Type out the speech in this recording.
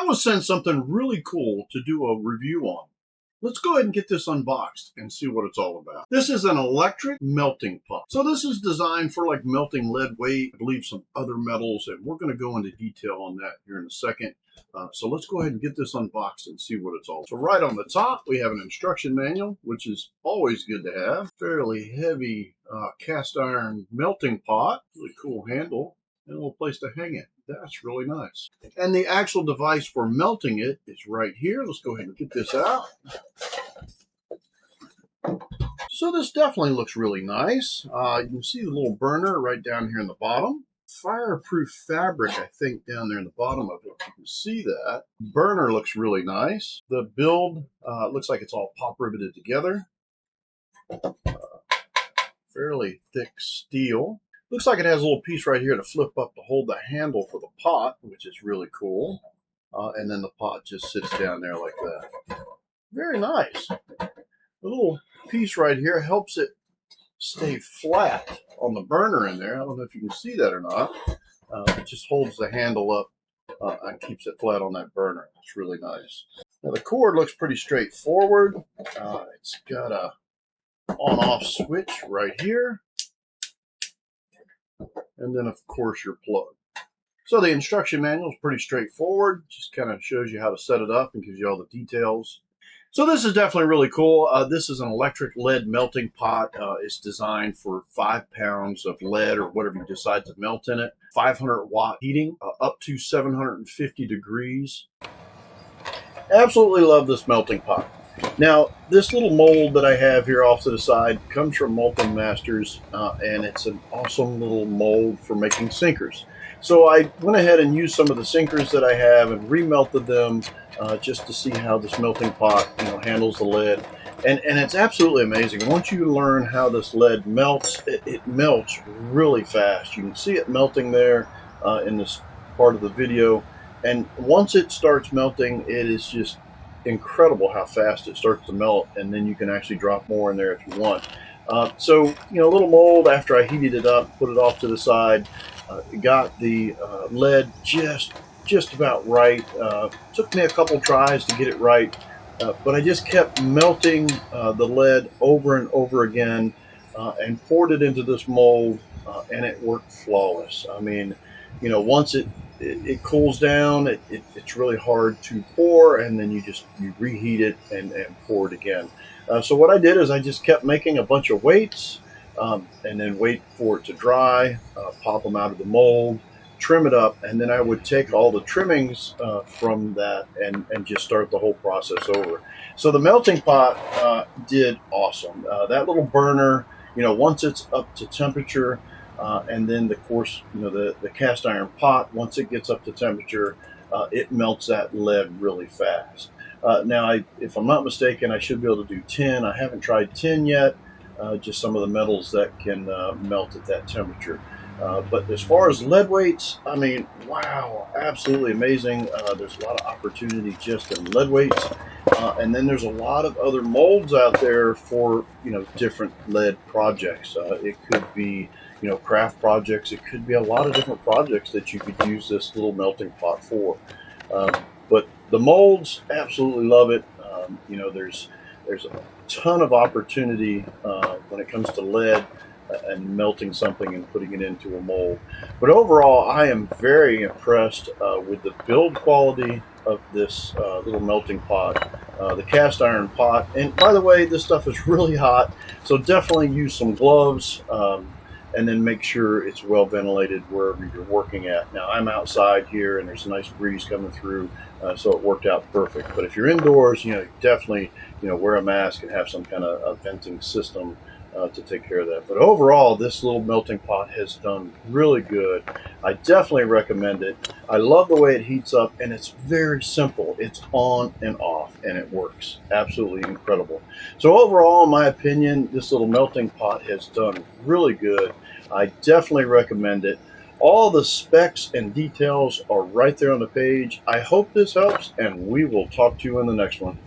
I was sent something really cool to do a review on. Let's go ahead and get this unboxed and see what it's all about. This is an electric melting pot. So this is designed for like melting lead weight, I believe some other metals, and we're going to go into detail on that here in a second. So let's go ahead and get this unboxed and see what it's all about. So right on the top, we have an instruction manual, which is always good to have. Fairly heavy cast iron melting pot, really cool handle, and a little place to hang it. That's really nice. And the actual device for melting it is right here. Let's go ahead and get this out. So this definitely looks really nice. You can see the little burner right down here in the bottom. Fireproof fabric, I think, down there in the bottom of it. You can see that. Burner looks really nice. The build looks like it's all pop riveted together. Fairly thick steel. Looks like it has a little piece right here to flip up to hold the handle for the pot, which is really cool. And then the pot just sits down there like that. Very nice. The little piece right here helps it stay flat on the burner in there. I don't know if you can see that or not. It just holds the handle up and keeps it flat on that burner. It's really nice. Now the cord looks pretty straightforward. It's got a on-off switch right here. And then, of course, your plug. So the instruction manual is pretty straightforward. Just kind of shows you how to set it up and gives you all the details. So this is definitely really cool. This is an electric lead melting pot. It's designed for 5 pounds of lead or whatever you decide to melt in it. 500 watt heating, up to 750 degrees. Absolutely love this melting pot. Now, this little mold that I have here off to the side comes from Molten Masters, and it's an awesome little mold for making sinkers. So I went ahead and used some of the sinkers that I have and remelted them just to see how this melting pot, handles the lead. And it's absolutely amazing. Once you learn how this lead melts, it melts really fast. You can see it melting there in this part of the video. And once it starts melting, it is just incredible how fast it starts to melt, and then you can actually drop more in there if you want. So a little mold, after I heated it up, put it off to the side, got the lead just about right. Took me a couple tries to get it right, but I just kept melting the lead over and over again and poured it into this mold, and it worked flawless. I mean, once it cools down, it's really hard to pour, and then you reheat it and pour it again. So what I did is I just kept making a bunch of weights and then wait for it to dry, pop them out of the mold, trim it up, and then I would take all the trimmings from that and just start the whole process over. So the melting pot did awesome. That little burner, once it's up to temperature, and then, of course, the cast iron pot, once it gets up to temperature, it melts that lead really fast. Now, if I'm not mistaken, I should be able to do tin. I haven't tried tin yet, just some of the metals that can melt at that temperature. But as far as lead weights, I mean, wow, absolutely amazing. There's a lot of opportunity just in lead weights. And then there's a lot of other molds out there for, different lead projects. It could be craft projects. It could be a lot of different projects that you could use this little melting pot for. But the molds, absolutely love it. There's a ton of opportunity when it comes to lead and melting something and putting it into a mold. But overall, I am very impressed with the build quality of this little melting pot, the cast iron pot. And by the way, this stuff is really hot, so definitely use some gloves. And then make sure it's well ventilated wherever you're working at. Now, I'm outside here, and there's a nice breeze coming through, so it worked out perfect. But if you're indoors, definitely, wear a mask and have some kind of a venting system to take care of that. But overall, this little melting pot has done really good. I definitely recommend it. I love the way it heats up, and it's very simple. It's on and off, and it works. Absolutely incredible. So overall, in my opinion, this little melting pot has done really good. I definitely recommend it. All the specs and details are right there on the page. I hope this helps, and we will talk to you in the next one.